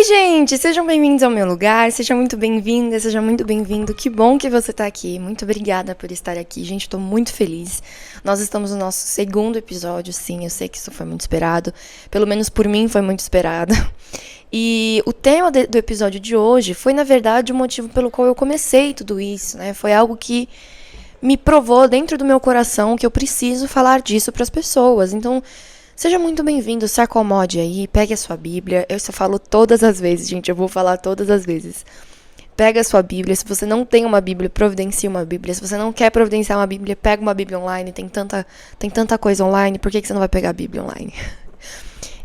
Oi, gente! Sejam bem-vindos ao meu lugar, seja muito bem-vinda, seja muito bem-vindo. Que bom que você tá aqui. Muito obrigada por estar aqui, gente. Tô muito feliz. Nós estamos no nosso segundo episódio, sim, eu sei que isso foi muito esperado. Pelo menos por mim foi muito esperado. E o tema do episódio de hoje foi, na verdade, o motivo pelo qual eu comecei tudo isso, né? Foi algo que me provou dentro do meu coração que eu preciso falar disso para as pessoas. Então, seja muito bem-vindo, se acomode aí, pegue a sua Bíblia. Eu só falo todas as vezes, gente, eu vou falar todas as vezes. Pega a sua Bíblia, se você não tem uma Bíblia, providencie uma Bíblia. Se você não quer providenciar uma Bíblia, pega uma Bíblia online, tem tanta coisa online, por que você não vai pegar a Bíblia online?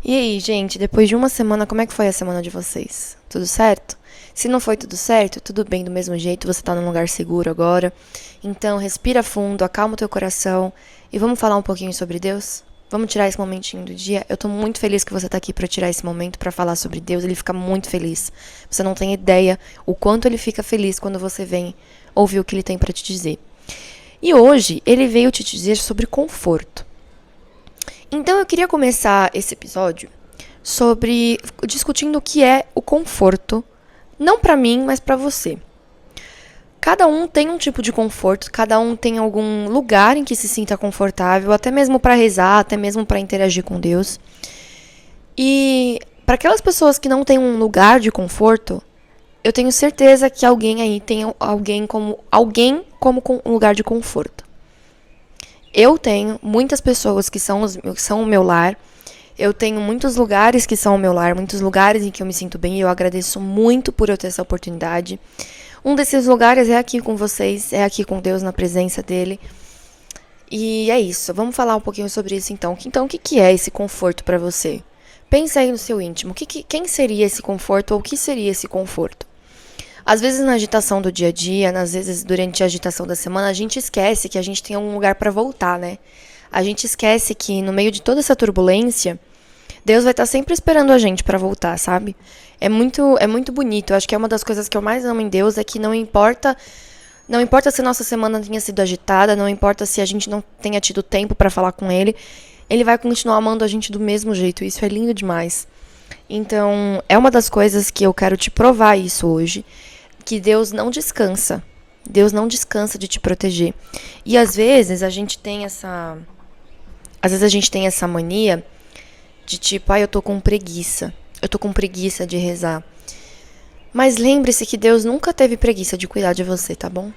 E aí, gente, depois de uma semana, como é que foi a semana de vocês? Tudo certo? Se não foi tudo certo, tudo bem do mesmo jeito, você tá num lugar seguro agora. Então, respira fundo, acalma o teu coração e vamos falar um pouquinho sobre Deus? Vamos tirar esse momentinho do dia? Eu tô muito feliz que você tá aqui pra tirar esse momento pra falar sobre Deus. Ele fica muito feliz. Você não tem ideia o quanto ele fica feliz quando você vem ouvir o que ele tem pra te dizer. E hoje, ele veio te dizer sobre conforto. Então, eu queria começar esse episódio discutindo o que é o conforto, não pra mim, mas pra você. Cada um tem um tipo de conforto, cada um tem algum lugar em que se sinta confortável, até mesmo para rezar, até mesmo para interagir com Deus. E para aquelas pessoas que não têm um lugar de conforto, eu tenho certeza que alguém aí tem alguém como um lugar de conforto. Eu tenho muitas pessoas que são o meu lar. Eu tenho muitos lugares que são o meu lar, muitos lugares em que eu me sinto bem e eu agradeço muito por eu ter essa oportunidade. Um desses lugares é aqui com vocês, é aqui com Deus, na presença dele. E é isso, vamos falar um pouquinho sobre isso então. Então, o que é esse conforto para você? Pensa aí no seu íntimo, quem seria esse conforto ou o que seria esse conforto? Às vezes na agitação do dia a dia, às vezes durante a agitação da semana, a gente esquece que a gente tem algum lugar para voltar, né? A gente esquece que no meio de toda essa turbulência, Deus vai estar sempre esperando a gente para voltar, sabe? É muito bonito. Eu acho que é uma das coisas que eu mais amo em Deus é que não importa se nossa semana tenha sido agitada, não importa se a gente não tenha tido tempo para falar com ele, ele vai continuar amando a gente do mesmo jeito. Isso é lindo demais. Então, é uma das coisas que eu quero te provar isso hoje, que Deus não descansa. Deus não descansa de te proteger. E às vezes a gente tem essa mania de tipo, eu tô com preguiça. Eu tô com preguiça de rezar. Mas lembre-se que Deus nunca teve preguiça de cuidar de você, tá bom?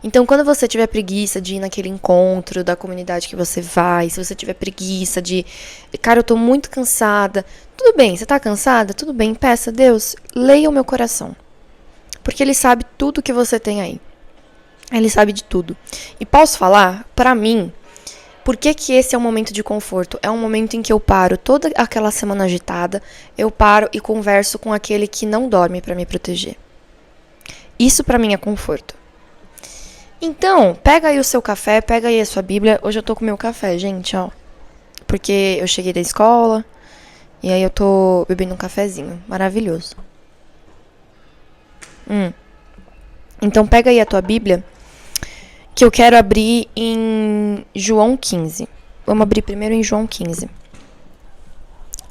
Então, quando você tiver preguiça de ir naquele encontro da comunidade que você vai, se você tiver preguiça de, cara, eu tô muito cansada. Tudo bem, você tá cansada? Tudo bem, peça a Deus, leia o meu coração. Porque Ele sabe tudo que você tem aí. Ele sabe de tudo. E posso falar, pra mim, por que esse é um momento de conforto? É um momento em que eu paro toda aquela semana agitada, eu paro e converso com aquele que não dorme para me proteger. Isso para mim é conforto. Então, pega aí o seu café, pega aí a sua Bíblia. Hoje eu tô com meu café, gente, ó. Porque eu cheguei da escola e aí eu tô bebendo um cafezinho. Maravilhoso. Então, pega aí a tua Bíblia, que eu quero abrir em João 15. Vamos abrir primeiro em João 15.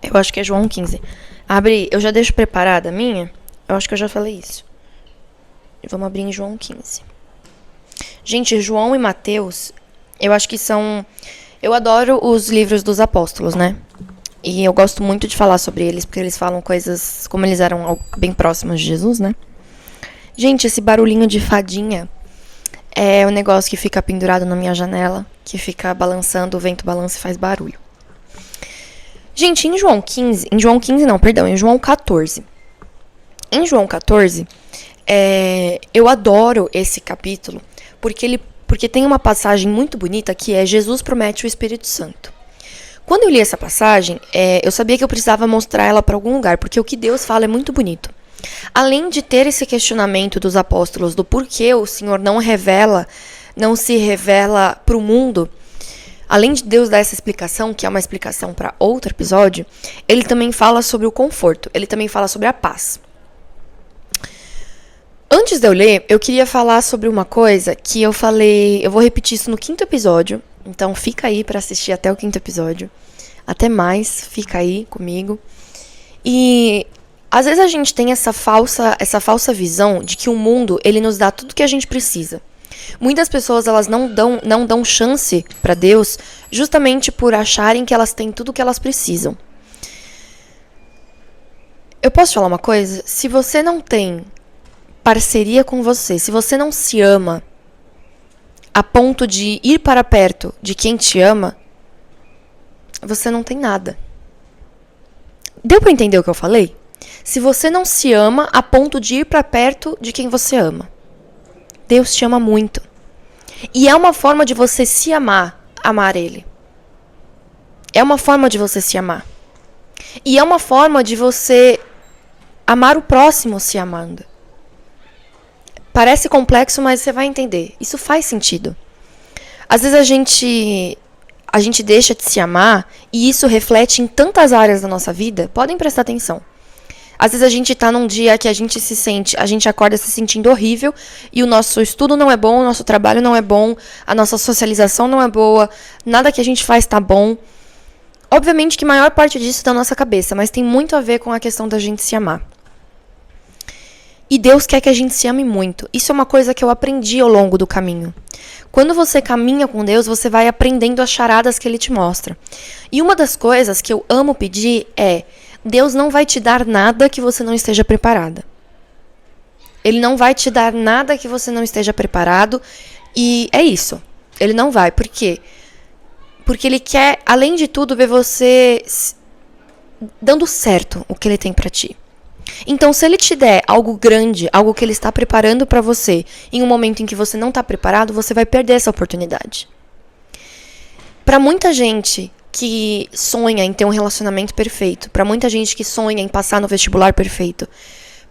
Eu acho que é João 15. Abre, eu já deixo preparada a minha. Eu acho que eu já falei isso. Vamos abrir em João 15. Gente, João e Mateus, eu acho que são... Eu adoro os livros dos apóstolos, né? E eu gosto muito de falar sobre eles, porque eles falam coisas como eles eram bem próximos de Jesus, né? Gente, esse barulhinho de fadinha é um negócio que fica pendurado na minha janela, que fica balançando, o vento balança e faz barulho. Gente, em João 14. Em João 14, eu adoro esse capítulo, porque tem uma passagem muito bonita que é Jesus promete o Espírito Santo. Quando eu li essa passagem, eu sabia que eu precisava mostrar ela para algum lugar, porque o que Deus fala é muito bonito. Além de ter esse questionamento dos apóstolos do porquê o Senhor não se revela para o mundo, além de Deus dar essa explicação, que é uma explicação para outro episódio, ele também fala sobre o conforto, ele também fala sobre a paz. Antes de eu ler, eu queria falar sobre uma coisa que eu falei, eu vou repetir isso no 5º episódio, então fica aí para assistir até o 5º episódio. Até mais, fica aí comigo. E Às vezes a gente tem essa falsa visão de que o mundo, ele nos dá tudo que a gente precisa. Muitas pessoas, elas não dão chance para Deus justamente por acharem que elas têm tudo o que elas precisam. Eu posso te falar uma coisa? Se você não tem parceria com você, se você não se ama a ponto de ir para perto de quem te ama, você não tem nada. Deu para entender o que eu falei? Se você não se ama a ponto de ir para perto de quem você ama, Deus te ama muito. E é uma forma de você se amar, amar Ele. É uma forma de você se amar. E é uma forma de você amar o próximo se amando. Parece complexo, mas você vai entender. Isso faz sentido. Às vezes a gente deixa de se amar e isso reflete em tantas áreas da nossa vida. Podem prestar atenção. Às vezes a gente tá num dia que a gente acorda se sentindo horrível e o nosso estudo não é bom, o nosso trabalho não é bom, a nossa socialização não é boa, nada que a gente faz tá bom. Obviamente que a maior parte disso é da nossa cabeça, mas tem muito a ver com a questão da gente se amar. E Deus quer que a gente se ame muito. Isso é uma coisa que eu aprendi ao longo do caminho. Quando você caminha com Deus, você vai aprendendo as charadas que Ele te mostra. E uma das coisas que eu amo pedir é: Deus não vai te dar nada que você não esteja preparada. Ele não vai te dar nada que você não esteja preparado. E é isso. Ele não vai. Por quê? Porque Ele quer, além de tudo, ver você dando certo o que Ele tem pra ti. Então, se Ele te der algo grande, algo que Ele está preparando pra você, em um momento em que você não está preparado, você vai perder essa oportunidade. Pra muita gente que sonha em ter um relacionamento perfeito, pra muita gente que sonha em passar no vestibular perfeito,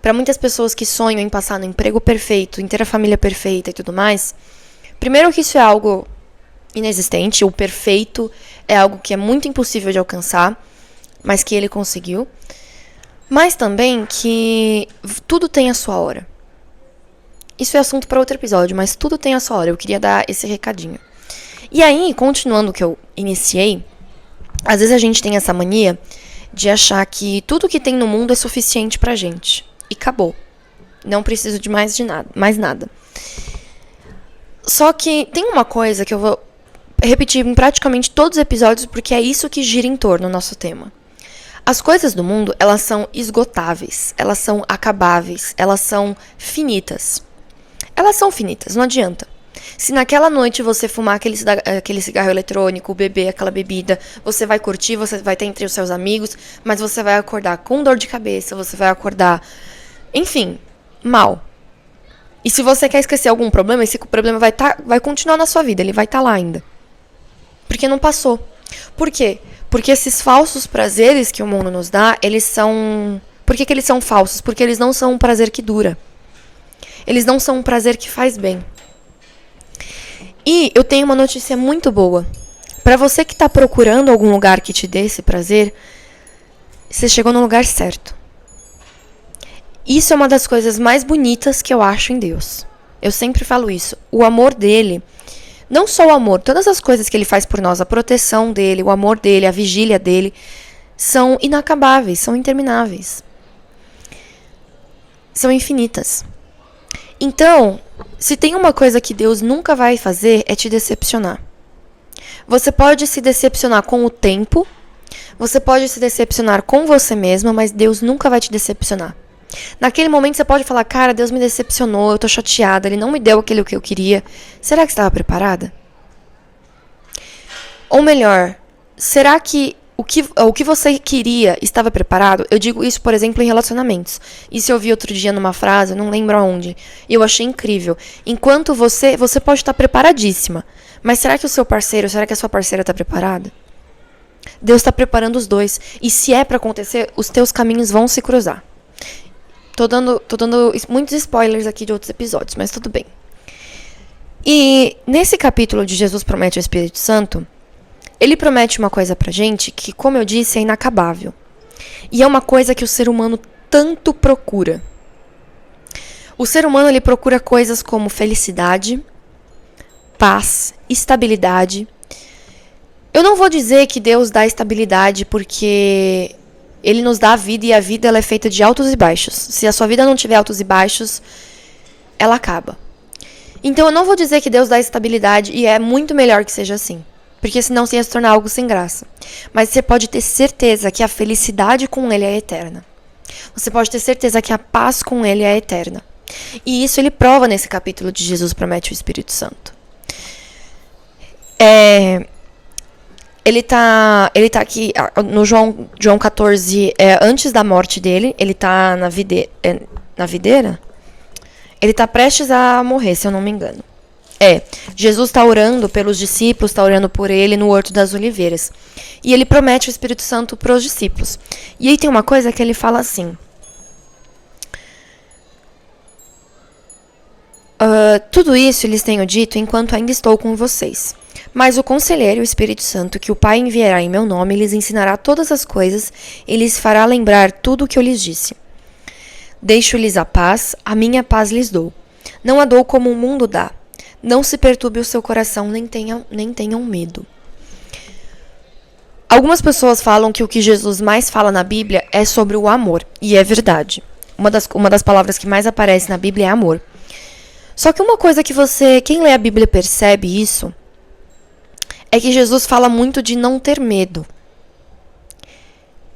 pra muitas pessoas que sonham em passar no emprego perfeito, em ter a família perfeita e tudo mais, primeiro que isso é algo inexistente, o perfeito é algo que é muito impossível de alcançar, mas que Ele conseguiu. Mas também que tudo tem a sua hora. Isso é assunto para outro episódio, mas tudo tem a sua hora. Eu queria dar esse recadinho. E aí, continuando o que eu iniciei, às vezes a gente tem essa mania de achar que tudo que tem no mundo é suficiente pra gente. E acabou. Não preciso de mais nada. Só que tem uma coisa que eu vou repetir em praticamente todos os episódios, porque é isso que gira em torno do nosso tema. As coisas do mundo, elas são esgotáveis, elas são acabáveis, elas são finitas. Elas são finitas, não adianta. Se naquela noite você fumar aquele cigarro eletrônico, beber aquela bebida, você vai curtir, você vai ter entre os seus amigos, mas você vai acordar com dor de cabeça, você vai acordar, enfim, mal. E se você quer esquecer algum problema, esse problema vai continuar na sua vida, ele vai estar lá ainda. Porque não passou. Por quê? Porque esses falsos prazeres que o mundo nos dá, eles são... Por que eles são falsos? Porque eles não são um prazer que dura. Eles não são um prazer que faz bem. E eu tenho uma notícia muito boa. Para você que está procurando algum lugar que te dê esse prazer, você chegou no lugar certo. Isso é uma das coisas mais bonitas que eu acho em Deus. Eu sempre falo isso. O amor dele... Não só o amor, todas as coisas que Ele faz por nós, a proteção dele, o amor dele, a vigília dele, são inacabáveis, são intermináveis. São infinitas. Então, se tem uma coisa que Deus nunca vai fazer, é te decepcionar. Você pode se decepcionar com o tempo, você pode se decepcionar com você mesma, mas Deus nunca vai te decepcionar. Naquele momento você pode falar: cara, Deus me decepcionou, eu tô chateada, Ele não me deu aquilo que eu queria. Será que estava preparada? Ou melhor, será que o que você queria estava preparado? Eu digo isso, por exemplo, em relacionamentos. Isso eu vi outro dia numa frase, eu não lembro aonde, e eu achei incrível. Enquanto você pode estar preparadíssima, mas será que o seu parceiro, será que a sua parceira está preparada? Deus está preparando os dois, e se é para acontecer, os teus caminhos vão se cruzar. Tô dando muitos spoilers aqui de outros episódios, mas tudo bem. E nesse capítulo de Jesus promete o Espírito Santo, Ele promete uma coisa pra gente que, como eu disse, é inacabável. E é uma coisa que o ser humano tanto procura. O ser humano, ele procura coisas como felicidade, paz, estabilidade. Eu não vou dizer que Deus dá estabilidade porque Ele nos dá a vida e a vida ela é feita de altos e baixos. Se a sua vida não tiver altos e baixos, ela acaba. Então eu não vou dizer que Deus dá estabilidade e é muito melhor que seja assim. Porque senão você ia se tornar algo sem graça. Mas você pode ter certeza que a felicidade com Ele é eterna. Você pode ter certeza que a paz com Ele é eterna. E isso ele prova nesse capítulo de Jesus promete o Espírito Santo. Ele tá aqui no João 14, antes da morte dele, ele tá na videira? Ele tá prestes a morrer, se eu não me engano. Jesus está orando pelos discípulos, está orando por ele no Horto das Oliveiras. E ele promete o Espírito Santo para os discípulos. E aí tem uma coisa que ele fala assim. Tudo isso lhes tenho dito enquanto ainda estou com vocês. Mas o Conselheiro, o Espírito Santo, que o Pai enviará em meu nome, lhes ensinará todas as coisas e lhes fará lembrar tudo o que eu lhes disse. Deixo-lhes a paz, a minha paz lhes dou. Não a dou como o mundo dá. Não se perturbe o seu coração, nem tenham medo. Algumas pessoas falam que o que Jesus mais fala na Bíblia é sobre o amor. E é verdade. Uma das palavras que mais aparece na Bíblia é amor. Só que uma coisa que quem lê a Bíblia percebe isso, é que Jesus fala muito de não ter medo.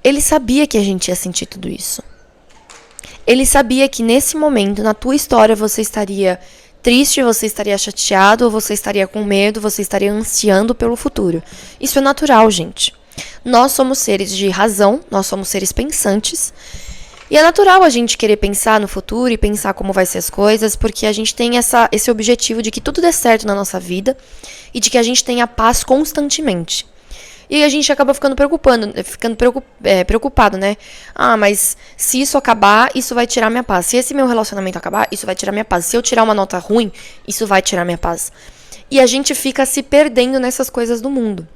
Ele sabia que a gente ia sentir tudo isso. Ele sabia que nesse momento, na tua história, você estaria triste, você estaria chateado, você estaria com medo, você estaria ansiando pelo futuro. Isso é natural, gente. Nós somos seres de razão, nós somos seres pensantes. E é natural a gente querer pensar no futuro e pensar como vai ser as coisas, porque a gente tem esse objetivo de que tudo dê certo na nossa vida e de que a gente tenha paz constantemente. E a gente acaba ficando preocupado, né? Mas se isso acabar, isso vai tirar minha paz. Se esse meu relacionamento acabar, isso vai tirar minha paz. Se eu tirar uma nota ruim, isso vai tirar minha paz. E a gente fica se perdendo nessas coisas do mundo.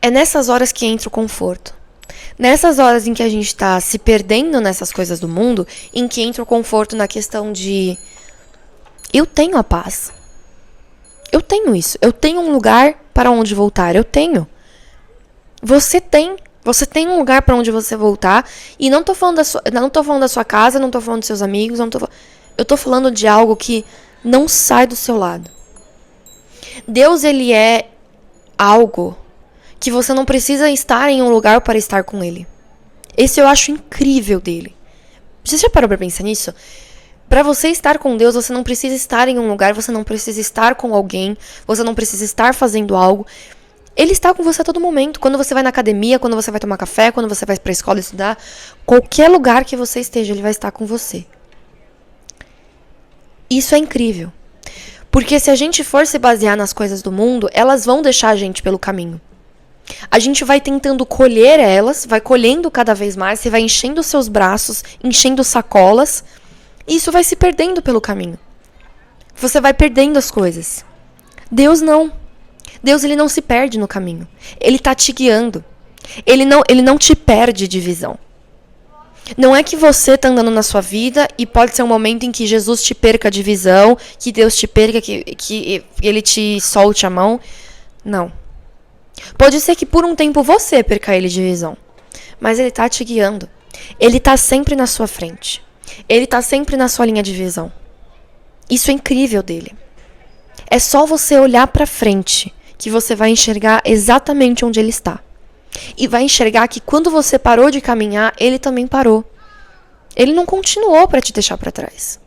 É nessas horas que entra o conforto. Nessas horas em que a gente está se perdendo nessas coisas do mundo, em que entra o conforto na questão de eu tenho a paz. Eu tenho isso. Eu tenho um lugar para onde voltar. Eu tenho. Você tem. Você tem um lugar para onde você voltar. E não tô falando da sua casa, não tô falando dos seus amigos, eu tô falando de algo que não sai do seu lado. Deus, ele é algo que você não precisa estar em um lugar para estar com ele. Esse eu acho incrível dele. Você já parou para pensar nisso? Para você estar com Deus, você não precisa estar em um lugar, você não precisa estar com alguém, você não precisa estar fazendo algo. Ele está com você a todo momento. Quando você vai na academia, quando você vai tomar café, quando você vai para a escola estudar, qualquer lugar que você esteja, ele vai estar com você. Isso é incrível. Porque se a gente for se basear nas coisas do mundo, elas vão deixar a gente pelo caminho. A gente vai tentando colher elas, vai colhendo cada vez mais, você vai enchendo os seus braços, enchendo sacolas, e isso vai se perdendo pelo caminho. Você vai perdendo as coisas. Deus não. Deus, ele não se perde no caminho. Ele tá te guiando. Ele não te perde de visão. Não é que você tá andando na sua vida e pode ser um momento em que Jesus te perca de visão, que Deus te perca, que ele te solte a mão. Não. Pode ser que por um tempo você perca ele de visão. Mas ele tá te guiando. Ele tá sempre na sua frente. Ele tá sempre na sua linha de visão. Isso é incrível dele. É só você olhar pra frente que você vai enxergar exatamente onde ele está. E vai enxergar que quando você parou de caminhar, ele também parou. Ele não continuou pra te deixar pra trás.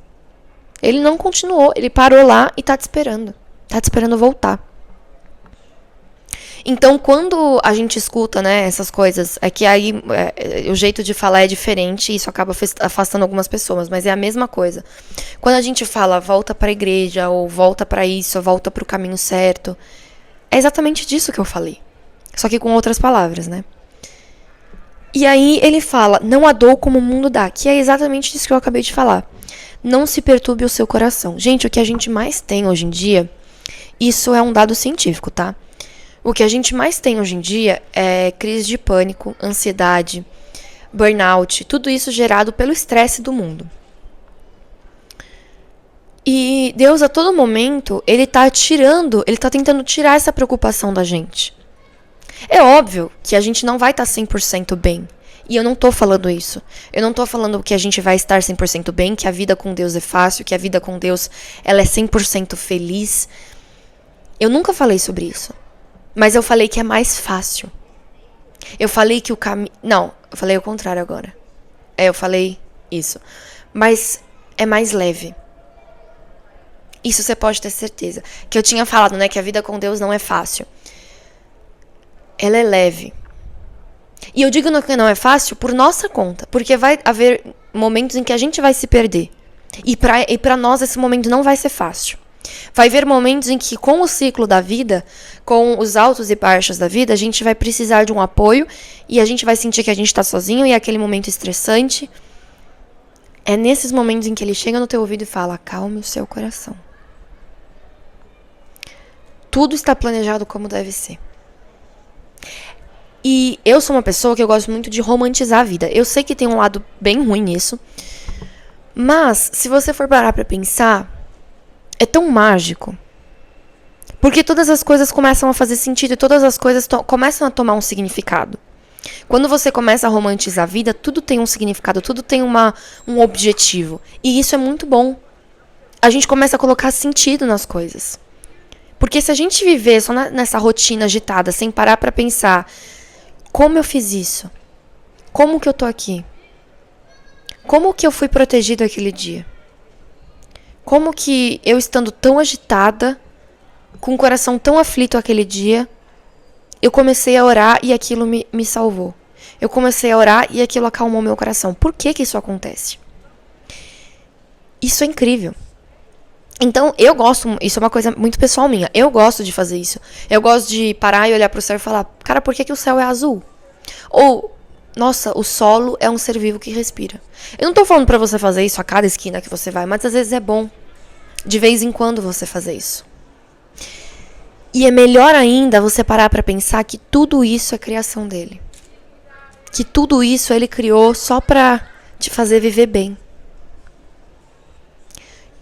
Ele não continuou. Ele parou lá e tá te esperando. Tá te esperando voltar. Então, quando a gente escuta, né, essas coisas, é que aí o jeito de falar é diferente e isso acaba afastando algumas pessoas, mas é a mesma coisa. Quando a gente fala volta para a igreja, ou volta para isso, ou volta para o caminho certo, é exatamente disso que eu falei. Só que com outras palavras, né? E aí ele fala, não a dou como o mundo dá, que é exatamente isso que eu acabei de falar. Não se perturbe o seu coração. Gente, o que a gente mais tem hoje em dia, isso é um dado científico, tá? O que a gente mais tem hoje em dia é crise de pânico, ansiedade, burnout, tudo isso gerado pelo estresse do mundo. E Deus, a todo momento, ele tá tentando tirar essa preocupação da gente. É óbvio que a gente não vai estar 100% bem. E eu não tô falando isso. Eu não tô falando que a gente vai estar 100% bem, que a vida com Deus é fácil, que a vida com Deus ela é 100% feliz. Eu nunca falei sobre isso. Mas eu falei que é mais fácil. Eu falei que o caminho... Não, eu falei o contrário agora. Eu falei isso. Mas é mais leve. Isso você pode ter certeza. Que eu tinha falado, né, que a vida com Deus não é fácil. Ela é leve. E eu digo que não é fácil por nossa conta. Porque vai haver momentos em que a gente vai se perder. E pra nós esse momento não vai ser fácil. Vai haver momentos em que com o ciclo da vida, com os altos e baixos da vida, a gente vai precisar de um apoio. E a gente vai sentir que a gente tá sozinho e é aquele momento estressante. É nesses momentos em que ele chega no teu ouvido e fala, acalme o seu coração. Tudo está planejado como deve ser. E eu sou uma pessoa que eu gosto muito de romantizar a vida. Eu sei que tem um lado bem ruim nisso. Mas, se você for parar pra pensar, é tão mágico. Porque todas as coisas começam a fazer sentido e todas as coisas começam a tomar um significado. Quando você começa a romantizar a vida, tudo tem um significado, tudo tem um objetivo. E isso é muito bom. A gente começa a colocar sentido nas coisas. Porque se a gente viver só nessa rotina agitada, sem parar pra pensar, como eu fiz isso? Como que eu tô aqui? Como que eu fui protegido aquele dia? Como que eu estando tão agitada, com o coração tão aflito aquele dia, eu comecei a orar e aquilo me salvou. Eu comecei a orar e aquilo acalmou meu coração. Por que que isso acontece? Isso é incrível. Então, eu gosto, isso é uma coisa muito pessoal minha, eu gosto de fazer isso. Eu gosto de parar e olhar pro céu e falar, cara, por que que o céu é azul? Ou, nossa, o solo é um ser vivo que respira. Eu não tô falando pra você fazer isso a cada esquina que você vai, mas às vezes é bom, de vez em quando, você fazer isso. E é melhor ainda você parar pra pensar que tudo isso é criação dele. Que tudo isso ele criou só pra te fazer viver bem.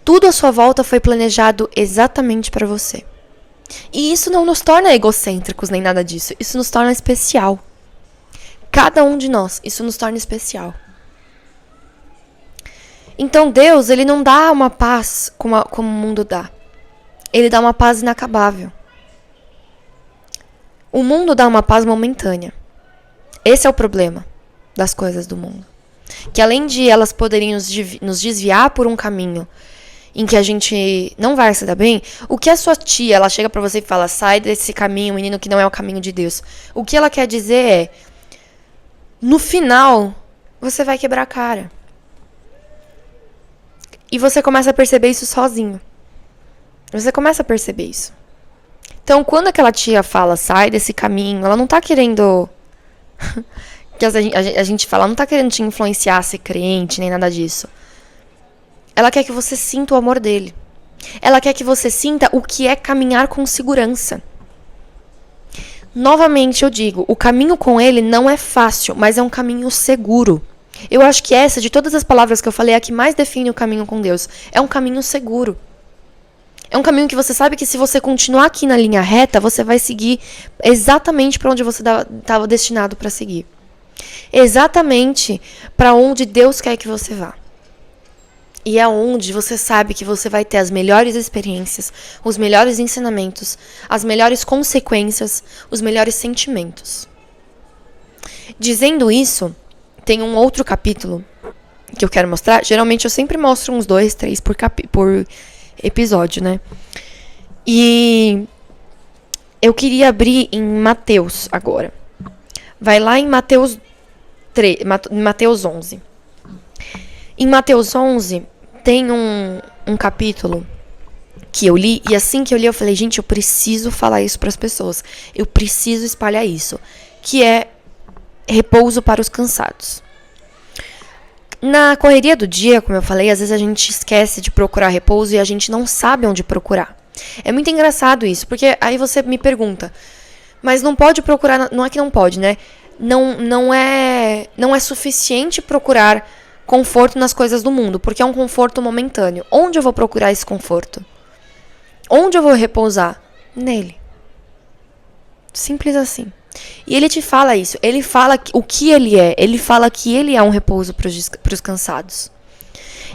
Tudo à sua volta foi planejado exatamente para você. E isso não nos torna egocêntricos nem nada disso. Isso nos torna especial. Cada um de nós, isso nos torna especial. Então Deus, ele não dá uma paz como o mundo dá. Ele dá uma paz inacabável. O mundo dá uma paz momentânea. Esse é o problema das coisas do mundo. Que além de elas poderem nos desviar por um caminho em que a gente não vai se dar bem, o que a sua tia, ela chega pra você e fala, sai desse caminho, menino, que não é o caminho de Deus. O que ela quer dizer é, no final, você vai quebrar a cara. E você começa a perceber isso sozinho. Você começa a perceber isso. Então, quando aquela tia fala, sai desse caminho, ela não tá querendo... que a gente fala, ela não tá querendo te influenciar a ser crente, nem nada disso. Ela quer que você sinta o amor dele. Ela quer que você sinta o que é caminhar com segurança. Novamente eu digo, o caminho com ele não é fácil, mas é um caminho seguro. Eu acho que essa, de todas as palavras que eu falei, é a que mais define o caminho com Deus. É um caminho seguro. É um caminho que você sabe que se você continuar aqui na linha reta, você vai seguir exatamente para onde você estava destinado para seguir. Exatamente para onde Deus quer que você vá. E é onde você sabe que você vai ter as melhores experiências, os melhores ensinamentos, as melhores consequências, os melhores sentimentos. Dizendo isso, tem um outro capítulo que eu quero mostrar. Geralmente eu sempre mostro uns 2, 3 por episódio, né? E eu queria abrir em Mateus agora. Vai lá em Mateus 11. Em Mateus 11, tem um capítulo que eu li, e assim que eu li, eu falei, gente, eu preciso falar isso para as pessoas. Eu preciso espalhar isso. Que é repouso para os cansados. Na correria do dia, como eu falei, às vezes a gente esquece de procurar repouso e a gente não sabe onde procurar. É muito engraçado isso, porque aí você me pergunta, mas não pode procurar, não é que não pode, né? Não é suficiente procurar conforto nas coisas do mundo, porque é um conforto momentâneo. Onde eu vou procurar esse conforto? Onde eu vou repousar? Nele. Simples assim. E ele te fala isso. Ele fala o que ele é. Ele fala que ele é um repouso para os cansados.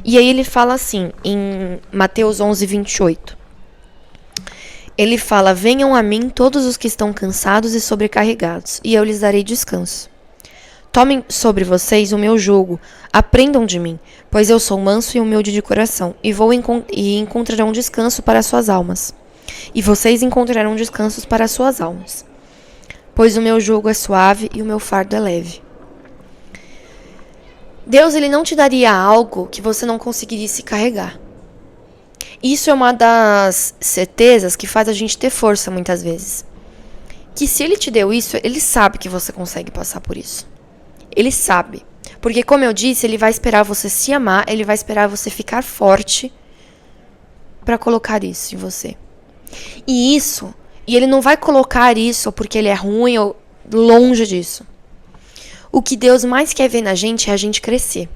E aí ele fala assim, em Mateus 11, 28. Ele fala: venham a mim todos os que estão cansados e sobrecarregados, e eu lhes darei descanso. Tomem sobre vocês o meu jugo, aprendam de mim, pois eu sou manso e humilde de coração, e encontrarão descanso para suas almas. E vocês encontrarão descansos para suas almas. Pois o meu jugo é suave e o meu fardo é leve. Deus, ele não te daria algo que você não conseguiria carregar. Isso é uma das certezas que faz a gente ter força muitas vezes. Que se ele te deu isso, ele sabe que você consegue passar por isso. Ele sabe. Porque, como eu disse, ele vai esperar você se amar, ele vai esperar você ficar forte para colocar isso em você. E ele não vai colocar isso porque ele é ruim ou longe disso. O que Deus mais quer ver na gente é a gente crescer.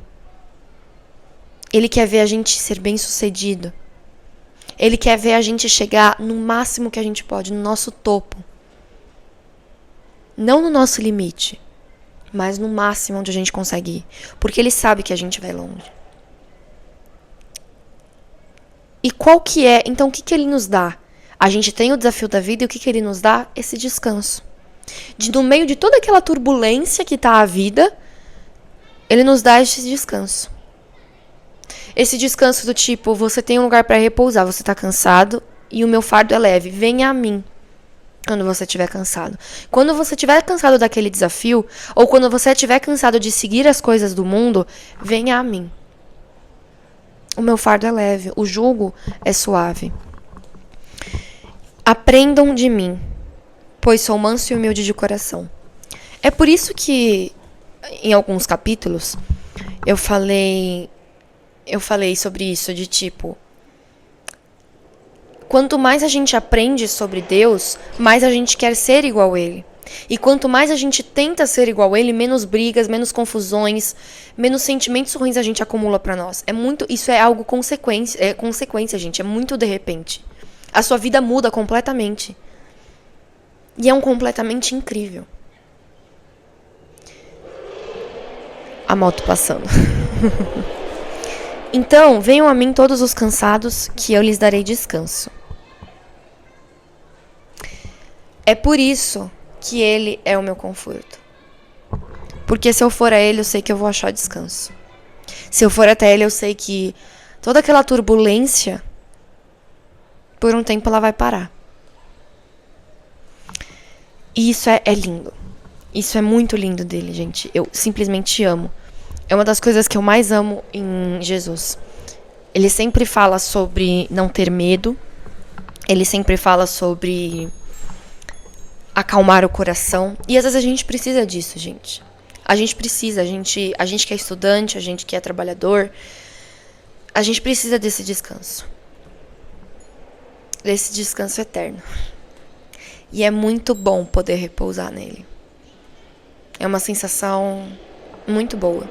Ele quer ver a gente ser bem-sucedido. Ele quer ver a gente chegar no máximo que a gente pode, no nosso topo. Não no nosso limite, mas no máximo onde a gente consegue ir. Porque ele sabe que a gente vai longe. E qual que é? Então, o que ele nos dá? A gente tem o desafio da vida e o que ele nos dá? Esse descanso. No meio de toda aquela turbulência que tá a vida, ele nos dá esse descanso. Esse descanso do tipo, você tem um lugar para repousar, você tá cansado e o meu fardo é leve. Venha a mim quando você estiver cansado. Quando você estiver cansado daquele desafio, ou quando você estiver cansado de seguir as coisas do mundo, venha a mim. O meu fardo é leve, o jugo é suave. Aprendam de mim, pois sou manso e humilde de coração. É por isso que, em alguns capítulos, eu falei sobre isso, de tipo, quanto mais a gente aprende sobre Deus, mais a gente quer ser igual a Ele. E quanto mais a gente tenta ser igual a Ele, menos brigas, menos confusões, menos sentimentos ruins a gente acumula pra nós. Isso é algo consequência, gente, é muito de repente. A sua vida muda completamente. E é um completamente incrível. A moto passando. Então, venham a mim todos os cansados, que eu lhes darei descanso. É por isso que ele é o meu conforto. Porque se eu for a ele, eu sei que eu vou achar descanso. Se eu for até ele, eu sei que toda aquela turbulência, por um tempo ela vai parar. E isso é lindo. Isso é muito lindo dele, gente. Eu simplesmente amo. É uma das coisas que eu mais amo em Jesus. Ele sempre fala sobre não ter medo. Ele sempre fala sobre acalmar o coração. E às vezes a gente precisa disso, gente. A gente precisa. A gente que é estudante, a gente que é trabalhador. A gente precisa desse descanso. Desse descanso eterno. E é muito bom poder repousar nele. É uma sensação muito boa.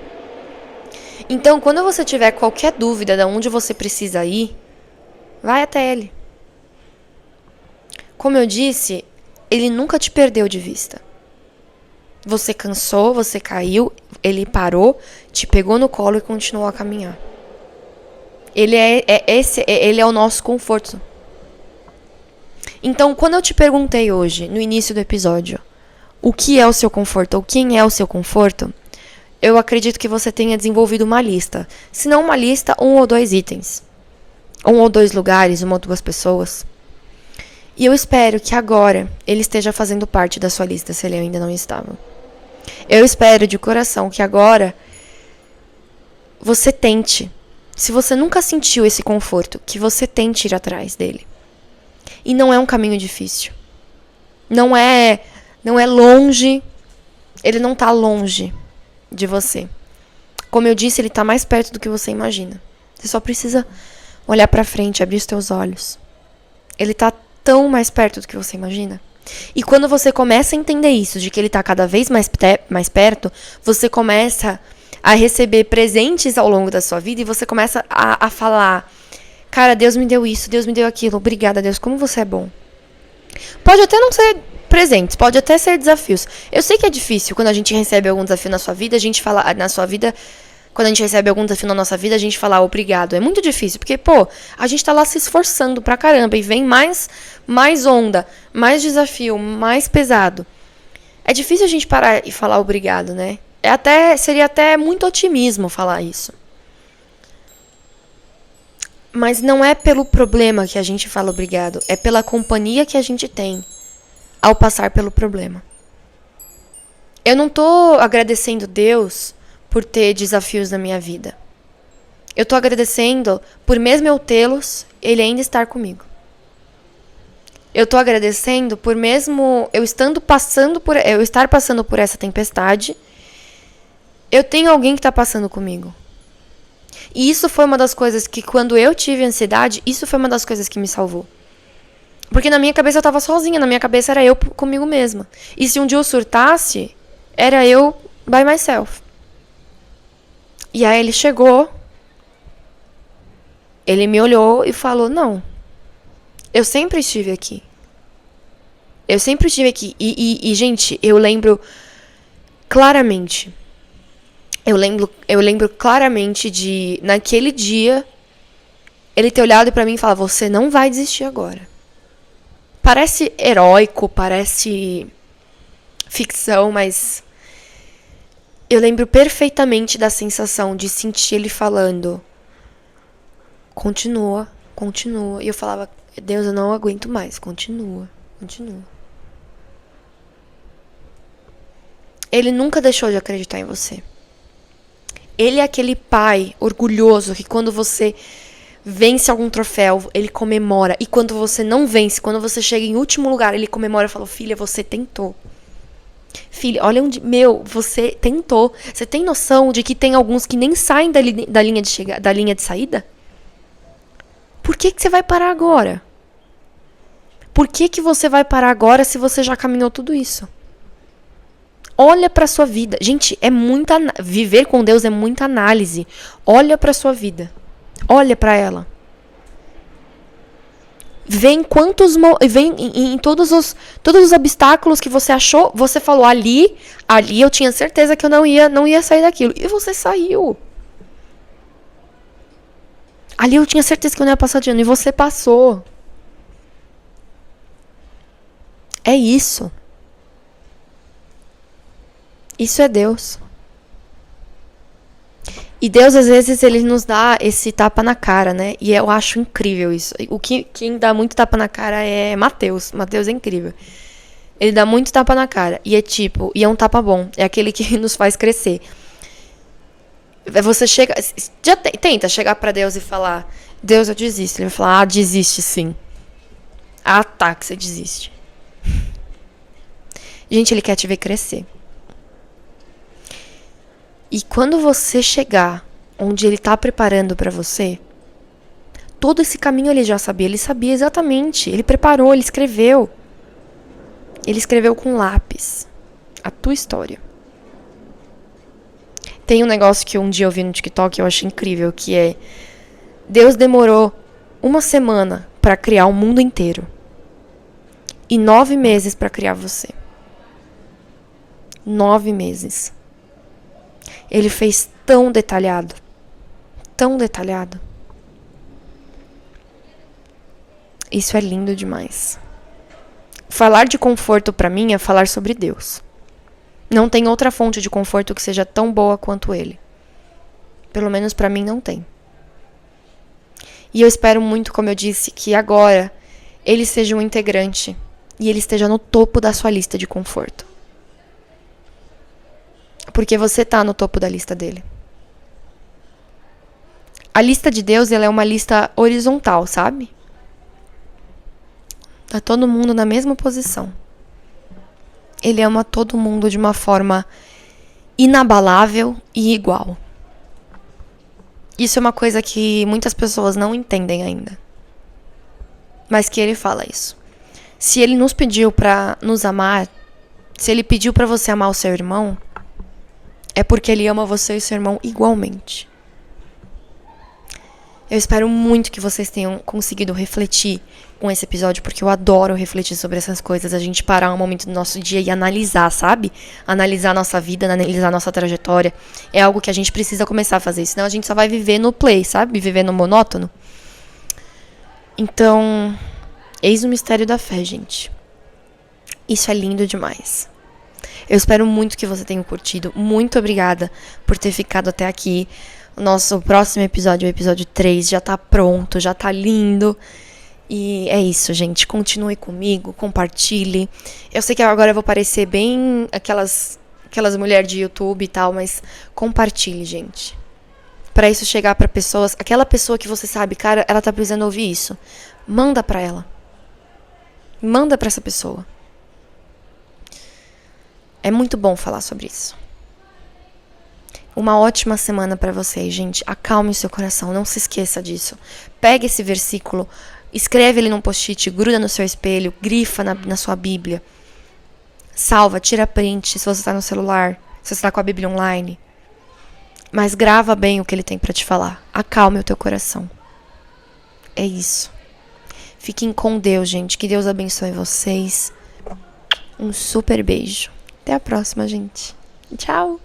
Então, quando você tiver qualquer dúvida de onde você precisa ir, vai até ele. Como eu disse, ele nunca te perdeu de vista. Você cansou, você caiu, ele parou, te pegou no colo e continuou a caminhar. Ele é o nosso conforto. Então, quando eu te perguntei hoje, no início do episódio, o que é o seu conforto, ou quem é o seu conforto, eu acredito que você tenha desenvolvido uma lista. Se não uma lista, 1 ou 2 itens. 1 ou 2 lugares, 1 ou 2 pessoas. E eu espero que agora ele esteja fazendo parte da sua lista, se ele ainda não estava. Eu espero de coração que agora você tente. Se você nunca sentiu esse conforto, que você tente ir atrás dele. E não é um caminho difícil. Não é longe. Ele não está longe de você. Como eu disse, ele está mais perto do que você imagina. Você só precisa olhar para frente, abrir os teus olhos. Ele está tão mais perto do que você imagina. E quando você começa a entender isso, de que ele está cada vez mais perto, você começa a receber presentes ao longo da sua vida e você começa a falar: cara, Deus me deu isso, Deus me deu aquilo, obrigada, Deus, como você é bom. Pode até não ser presentes, pode até ser desafios. Eu sei que é difícil quando a gente recebe algum desafio na sua vida, a gente fala, na sua vida, quando a gente recebe algum desafio na nossa vida, a gente fala obrigado. É muito difícil, porque, pô, a gente tá lá se esforçando pra caramba e vem mais onda, mais desafio, mais pesado. É difícil a gente parar e falar obrigado, né? Seria até muito otimismo falar isso. Mas não é pelo problema que a gente fala obrigado, é pela companhia que a gente tem ao passar pelo problema. Eu não tô agradecendo Deus por ter desafios na minha vida. Eu tô agradecendo por mesmo eu tê-los, Ele ainda estar comigo. Eu tô agradecendo por mesmo eu estar passando por essa tempestade, eu tenho alguém que tá passando comigo. E isso foi uma das coisas que, quando eu tive ansiedade, isso foi uma das coisas que me salvou. Porque na minha cabeça eu tava sozinha, na minha cabeça era eu comigo mesma. E se um dia eu surtasse, era eu by myself. E aí ele chegou, ele me olhou e falou, não, eu sempre estive aqui. Eu sempre estive aqui. E gente, eu lembro claramente. Eu lembro claramente de, naquele dia, ele ter olhado pra mim e falar, você não vai desistir agora. Parece heróico, parece ficção, mas eu lembro perfeitamente da sensação de sentir ele falando, continua. E eu falava, Deus, eu não aguento mais, continua. Ele nunca deixou de acreditar em você. Ele é aquele pai orgulhoso que, quando você vence algum troféu, ele comemora. E quando você não vence, quando você chega em último lugar, ele comemora e fala, filha, você tentou. Filha, olha onde... você tentou. Você tem noção de que tem alguns que nem saem da linha de saída? Por que você vai parar agora? Por que você vai parar agora se você já caminhou tudo isso? Olha pra sua vida. Gente, viver com Deus é muita análise. Olha pra sua vida. Olha pra ela. Vem em todos os obstáculos que você achou, você falou, ali eu tinha certeza que eu não ia sair daquilo. E você saiu. Ali eu tinha certeza que eu não ia passar de ano. E você passou. É isso. Isso é Deus. E Deus, às vezes, ele nos dá esse tapa na cara, né? E eu acho incrível isso. Quem dá muito tapa na cara é Mateus. Mateus é incrível. Ele dá muito tapa na cara. E é um tapa bom. É aquele que nos faz crescer. Você chega... tenta chegar pra Deus e falar, Deus, eu desisto. Ele vai falar, desiste sim. Tá, que você desiste. Gente, ele quer te ver crescer. E quando você chegar onde ele tá preparando pra você, todo esse caminho ele já sabia. Ele sabia exatamente. Ele preparou, ele escreveu. Ele escreveu com lápis a tua história. Tem um negócio que um dia eu vi no TikTok que eu achei incrível, que é: Deus demorou 1 semana pra criar o mundo inteiro e 9 meses pra criar você. 9 meses. Ele fez tão detalhado. Tão detalhado. Isso é lindo demais. Falar de conforto pra mim é falar sobre Deus. Não tem outra fonte de conforto que seja tão boa quanto Ele. Pelo menos pra mim não tem. E eu espero muito, como eu disse, que agora Ele seja um integrante e Ele esteja no topo da sua lista de conforto. Porque você tá no topo da lista dele. A lista de Deus, ela é uma lista horizontal, sabe? Tá todo mundo na mesma posição. Ele ama todo mundo de uma forma inabalável e igual. Isso é uma coisa que muitas pessoas não entendem ainda. Mas que ele fala isso. Se ele nos pediu pra nos amar, se ele pediu pra você amar o seu irmão, é porque ele ama você e seu irmão igualmente. Eu espero muito que vocês tenham conseguido refletir com esse episódio, porque eu adoro refletir sobre essas coisas. A gente parar um momento do nosso dia e analisar, sabe? Analisar a nossa vida, analisar a nossa trajetória. É algo que a gente precisa começar a fazer, senão a gente só vai viver no play, sabe? Viver no monótono. Então, eis o mistério da fé, gente. Isso é lindo demais. Eu espero muito que você tenha curtido. Muito obrigada por ter ficado até aqui. O nosso próximo episódio, o episódio 3, já tá pronto, já tá lindo. E é isso, gente. Continue comigo, compartilhe. Eu sei que agora eu vou parecer bem aquelas mulheres de YouTube e tal, mas compartilhe, gente. Pra isso chegar pra pessoas, aquela pessoa que você sabe, cara, ela tá precisando ouvir isso. Manda pra ela. Manda pra essa pessoa. É muito bom falar sobre isso. Uma ótima semana pra vocês, gente. Acalme o seu coração, não se esqueça disso. Pega esse versículo, escreve ele num post-it, gruda no seu espelho, grifa na sua Bíblia. Salva, tira print se você tá no celular, se você tá com a Bíblia online. Mas grava bem o que ele tem pra te falar. Acalme o teu coração. É isso. Fiquem com Deus, gente. Que Deus abençoe vocês. Um super beijo. Até a próxima, gente. Tchau.